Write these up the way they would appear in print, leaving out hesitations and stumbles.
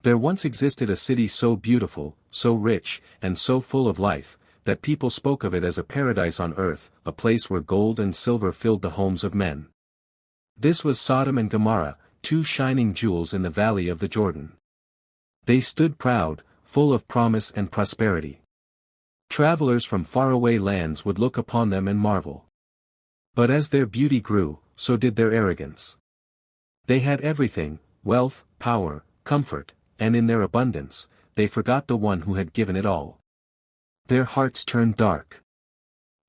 There once existed a city so beautiful, so rich, and so full of life, that people spoke of it as a paradise on earth, a place where gold and silver filled the homes of men. This was Sodom and Gomorrah, two shining jewels in the valley of the Jordan. They stood proud, full of promise and prosperity. Travelers from faraway lands would look upon them and marvel. But as their beauty grew, so did their arrogance. They had everything, wealth, power, comfort, and in their abundance, they forgot the one who had given it all. Their hearts turned dark.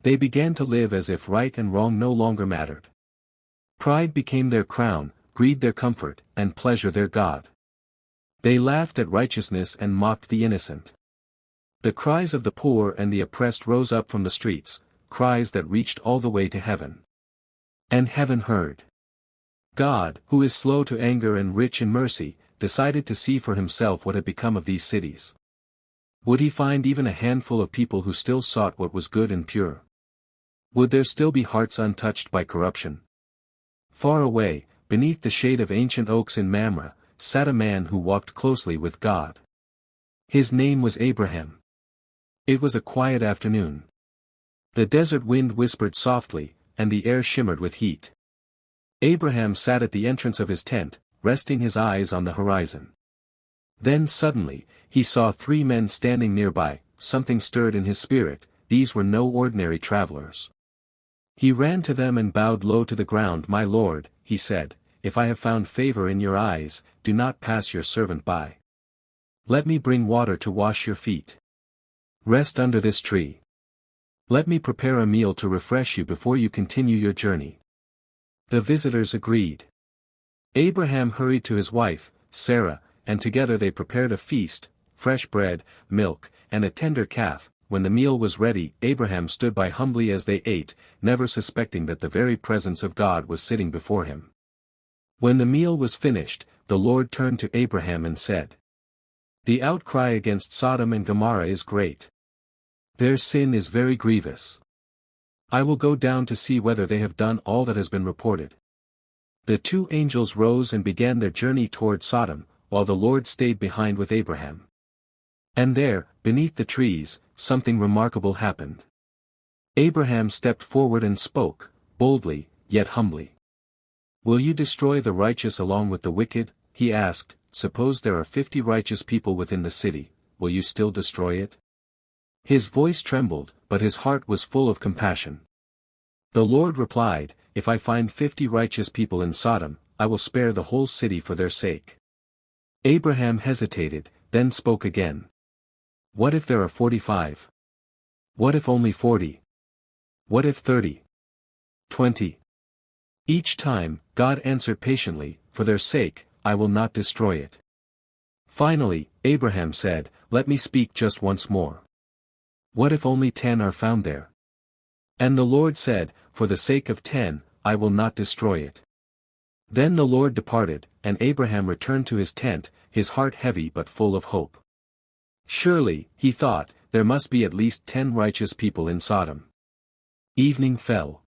They began to live as if right and wrong no longer mattered. Pride became their crown, greed their comfort, and pleasure their god. They laughed at righteousness and mocked the innocent. The cries of the poor and the oppressed rose up from the streets, cries that reached all the way to heaven. And heaven heard. God, who is slow to anger and rich in mercy, decided to see for himself what had become of these cities. Would he find even a handful of people who still sought what was good and pure? Would there still be hearts untouched by corruption? Far away, beneath the shade of ancient oaks in Mamre, sat a man who walked closely with God. His name was Abraham. It was a quiet afternoon. The desert wind whispered softly, and the air shimmered with heat. Abraham sat at the entrance of his tent, resting his eyes on the horizon. Then suddenly, he saw three men standing nearby. Something stirred in his spirit. These were no ordinary travelers. He ran to them and bowed low to the ground. "My lord," he said, "if I have found favor in your eyes, do not pass your servant by. Let me bring water to wash your feet. Rest under this tree. Let me prepare a meal to refresh you before you continue your journey." The visitors agreed. Abraham hurried to his wife, Sarah, and together they prepared a feast, fresh bread, milk, and a tender calf. When the meal was ready, Abraham stood by humbly as they ate, never suspecting that the very presence of God was sitting before him. When the meal was finished, the Lord turned to Abraham and said, "The outcry against Sodom and Gomorrah is great. Their sin is very grievous. I will go down to see whether they have done all that has been reported." The two angels rose and began their journey toward Sodom, while the Lord stayed behind with Abraham. And there, beneath the trees, something remarkable happened. Abraham stepped forward and spoke, boldly, yet humbly. "Will you destroy the righteous along with the wicked?" he asked. "Suppose there are 50 righteous people within the city, will you still destroy it?" His voice trembled, but his heart was full of compassion. The Lord replied, "If I find 50 righteous people in Sodom, I will spare the whole city for their sake." Abraham hesitated, then spoke again. "What if there are 45? What if only 40? What if 30? 20? Each time, God answered patiently, "For their sake, I will not destroy it." Finally, Abraham said, "Let me speak just once more. What if only 10 are found there?" And the Lord said, "For the sake of 10, I will not destroy it." Then the Lord departed, and Abraham returned to his tent, his heart heavy but full of hope. Surely, he thought, there must be at least 10 righteous people in Sodom. Evening fell.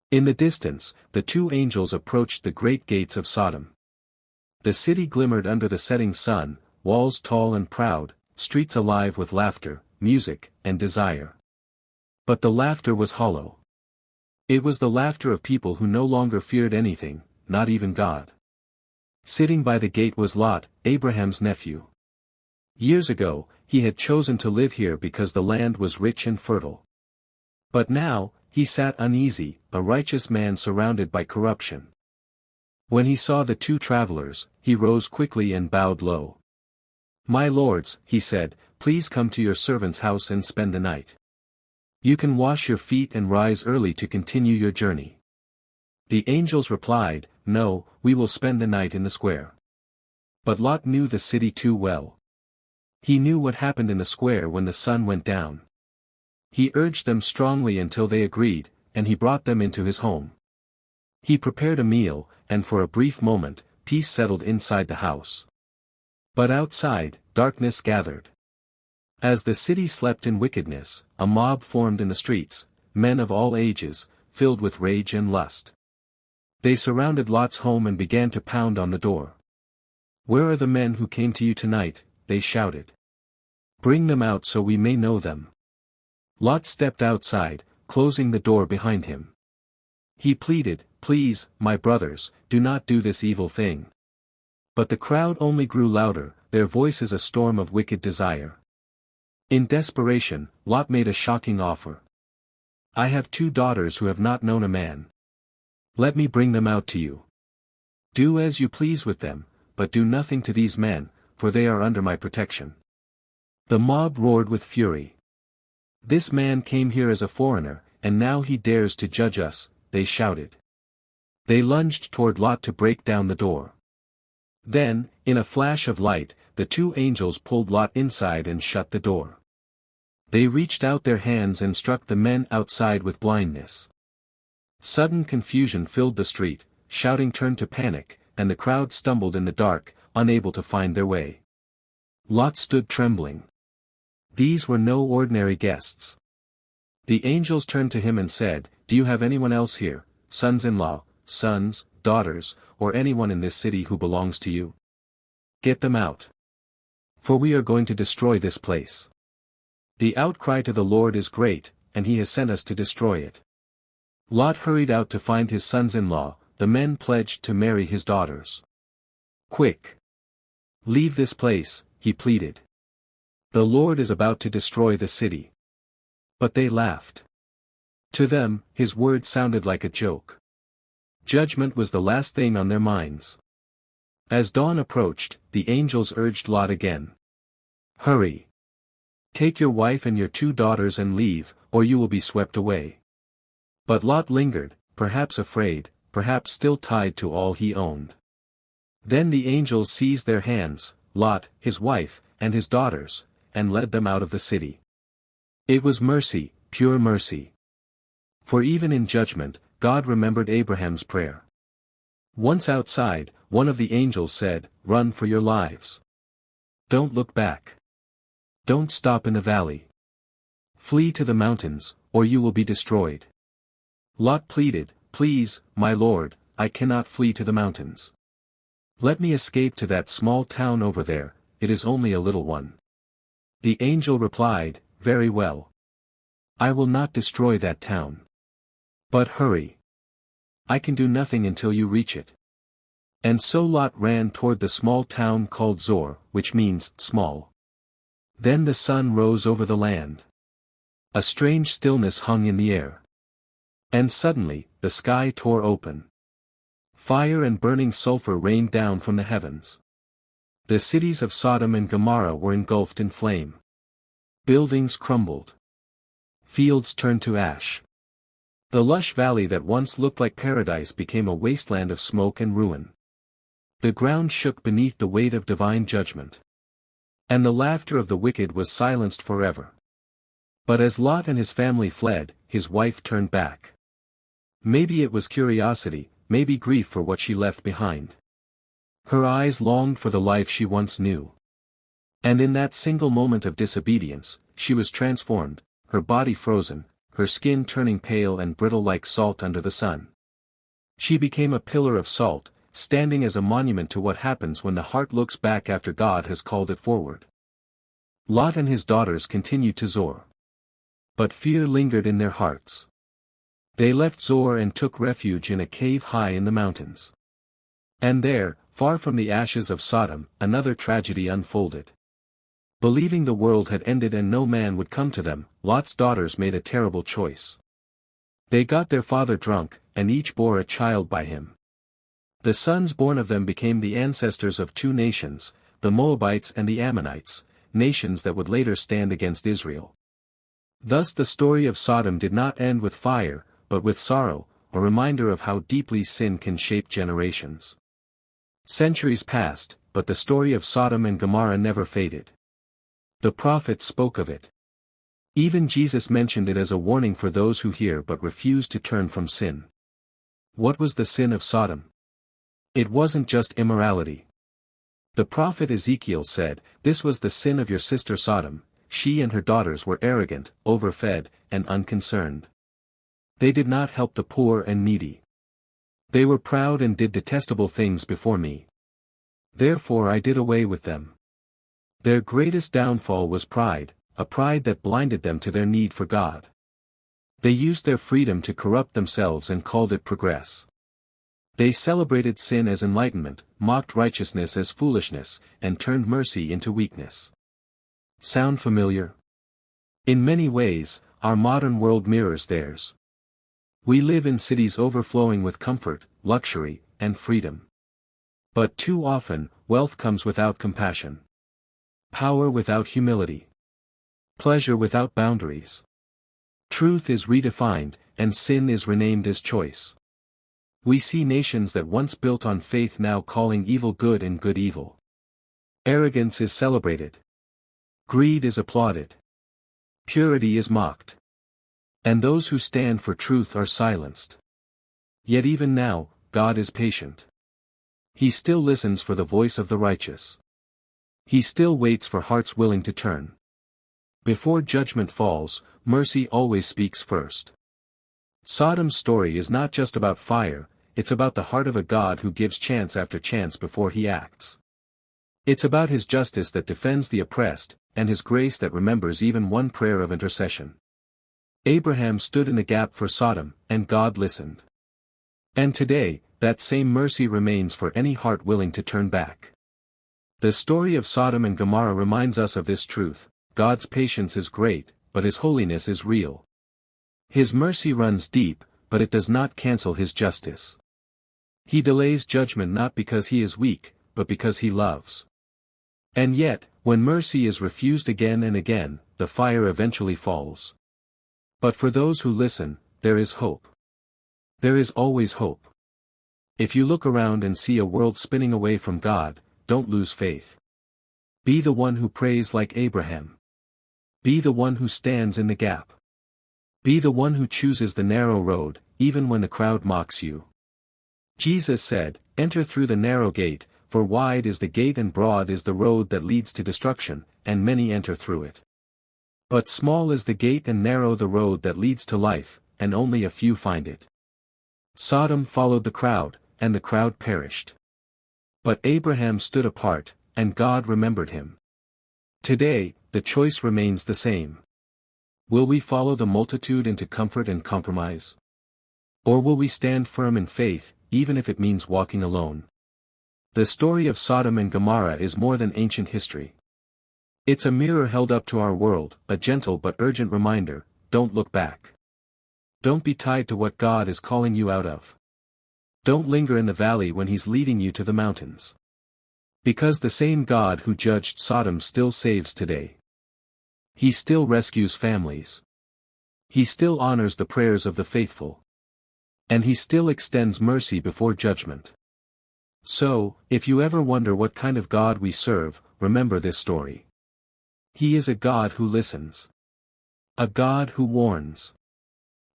In the distance, the two angels approached the great gates of Sodom. The city glimmered under the setting sun, walls tall and proud, streets alive with laughter, music, and desire. But the laughter was hollow. It was the laughter of people who no longer feared anything, not even God. Sitting by the gate was Lot, Abraham's nephew. Years ago, he had chosen to live here because the land was rich and fertile. But now, he sat uneasy, a righteous man surrounded by corruption. When he saw the two travelers, he rose quickly and bowed low. "My lords," he said, "please come to your servant's house and spend the night. You can wash your feet and rise early to continue your journey." The angels replied, "No, we will spend the night in the square." But Lot knew the city too well. He knew what happened in the square when the sun went down. He urged them strongly until they agreed, and he brought them into his home. He prepared a meal, and for a brief moment, peace settled inside the house. But outside, darkness gathered. As the city slept in wickedness, a mob formed in the streets, men of all ages, filled with rage and lust. They surrounded Lot's home and began to pound on the door. "Where are the men who came to you tonight?" they shouted. "Bring them out so we may know them." Lot stepped outside, closing the door behind him. He pleaded, "Please, my brothers, do not do this evil thing." But the crowd only grew louder, their voices a storm of wicked desire. In desperation, Lot made a shocking offer. "I have 2 daughters who have not known a man. Let me bring them out to you. Do as you please with them, but do nothing to these men, for they are under my protection." The mob roared with fury. "This man came here as a foreigner, and now he dares to judge us," they shouted. They lunged toward Lot to break down the door. Then, in a flash of light, the 2 angels pulled Lot inside and shut the door. They reached out their hands and struck the men outside with blindness. Sudden confusion filled the street, shouting turned to panic, and the crowd stumbled in the dark, unable to find their way. Lot stood trembling. These were no ordinary guests. The angels turned to him and said, "Do you have anyone else here, sons-in-law, sons, daughters, or anyone in this city who belongs to you? Get them out. For we are going to destroy this place. The outcry to the Lord is great, and he has sent us to destroy it." Lot hurried out to find his sons-in-law, the men pledged to marry his daughters. "Quick! Leave this place," he pleaded. "The Lord is about to destroy the city." But they laughed. To them, his words sounded like a joke. Judgment was the last thing on their minds. As dawn approached, the angels urged Lot again. "Hurry! Take your wife and your 2 daughters and leave, or you will be swept away." But Lot lingered, perhaps afraid, perhaps still tied to all he owned. Then the angels seized their hands, Lot, his wife, and his daughters, and led them out of the city. It was mercy, pure mercy. For even in judgment, God remembered Abraham's prayer. Once outside, one of the angels said, "Run for your lives. Don't look back. Don't stop in the valley. Flee to the mountains, or you will be destroyed." Lot pleaded, "Please, my lord, I cannot flee to the mountains. Let me escape to that small town over there, it is only a little one." The angel replied, "Very well. I will not destroy that town. But hurry. I can do nothing until you reach it." And so Lot ran toward the small town called Zor, which means, small. Then the sun rose over the land. A strange stillness hung in the air. And suddenly, the sky tore open. Fire and burning sulfur rained down from the heavens. The cities of Sodom and Gomorrah were engulfed in flame. Buildings crumbled. Fields turned to ash. The lush valley that once looked like paradise became a wasteland of smoke and ruin. The ground shook beneath the weight of divine judgment. And the laughter of the wicked was silenced forever. But as Lot and his family fled, his wife turned back. Maybe it was curiosity, maybe grief for what she left behind. Her eyes longed for the life she once knew. And in that single moment of disobedience, she was transformed, her body frozen, her skin turning pale and brittle like salt under the sun. She became a pillar of salt, standing as a monument to what happens when the heart looks back after God has called it forward. Lot and his daughters continued to Zor. But fear lingered in their hearts. They left Zor and took refuge in a cave high in the mountains. And there, far from the ashes of Sodom, another tragedy unfolded. Believing the world had ended and no man would come to them, Lot's daughters made a terrible choice. They got their father drunk, and each bore a child by him. The sons born of them became the ancestors of 2 nations, the Moabites and the Ammonites, nations that would later stand against Israel. Thus the story of Sodom did not end with fire, but with sorrow, a reminder of how deeply sin can shape generations. Centuries passed, but the story of Sodom and Gomorrah never faded. The prophets spoke of it. Even Jesus mentioned it as a warning for those who hear but refuse to turn from sin. What was the sin of Sodom? It wasn't just immorality. The prophet Ezekiel said, "This was the sin of your sister Sodom, she and her daughters were arrogant, overfed, and unconcerned. They did not help the poor and needy. They were proud and did detestable things before me. Therefore I did away with them. Their greatest downfall was pride, a pride that blinded them to their need for God. They used their freedom to corrupt themselves and called it progress. They celebrated sin as enlightenment, mocked righteousness as foolishness, and turned mercy into weakness. Sound familiar? In many ways, our modern world mirrors theirs. We live in cities overflowing with comfort, luxury, and freedom. But too often, wealth comes without compassion. Power without humility. Pleasure without boundaries. Truth is redefined, and sin is renamed as choice. We see nations that once built on faith now calling evil good and good evil. Arrogance is celebrated. Greed is applauded. Purity is mocked. And those who stand for truth are silenced. Yet even now, God is patient. He still listens for the voice of the righteous. He still waits for hearts willing to turn. Before judgment falls, mercy always speaks first. Sodom's story is not just about fire, it's about the heart of a God who gives chance after chance before he acts. It's about his justice that defends the oppressed, and his grace that remembers even one prayer of intercession. Abraham stood in the gap for Sodom, and God listened. And today, that same mercy remains for any heart willing to turn back. The story of Sodom and Gomorrah reminds us of this truth: God's patience is great, but his holiness is real. His mercy runs deep, but it does not cancel his justice. He delays judgment not because he is weak, but because he loves. And yet, when mercy is refused again and again, the fire eventually falls. But for those who listen, there is hope. There is always hope. If you look around and see a world spinning away from God, don't lose faith. Be the one who prays like Abraham. Be the one who stands in the gap. Be the one who chooses the narrow road, even when the crowd mocks you. Jesus said, "Enter through the narrow gate, for wide is the gate and broad is the road that leads to destruction, and many enter through it. But small is the gate and narrow the road that leads to life, and only a few find it." Sodom followed the crowd, and the crowd perished. But Abraham stood apart, and God remembered him. Today, the choice remains the same. Will we follow the multitude into comfort and compromise? Or will we stand firm in faith, even if it means walking alone? The story of Sodom and Gomorrah is more than ancient history. It's a mirror held up to our world, a gentle but urgent reminder: don't look back. Don't be tied to what God is calling you out of. Don't linger in the valley when he's leading you to the mountains. Because the same God who judged Sodom still saves today. He still rescues families. He still honors the prayers of the faithful. And he still extends mercy before judgment. So, if you ever wonder what kind of God we serve, remember this story. He is a God who listens. A God who warns.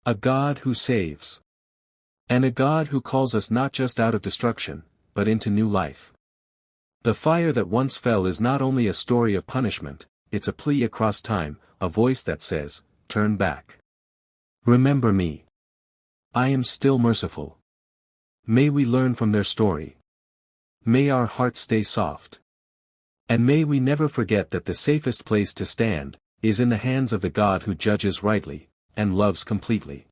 A God who saves. And a God who calls us not just out of destruction, but into new life. The fire that once fell is not only a story of punishment, it's a plea across time, a voice that says, "Turn back. Remember me. I am still merciful." May we learn from their story. May our hearts stay soft. And may we never forget that the safest place to stand is in the hands of the God who judges rightly and loves completely.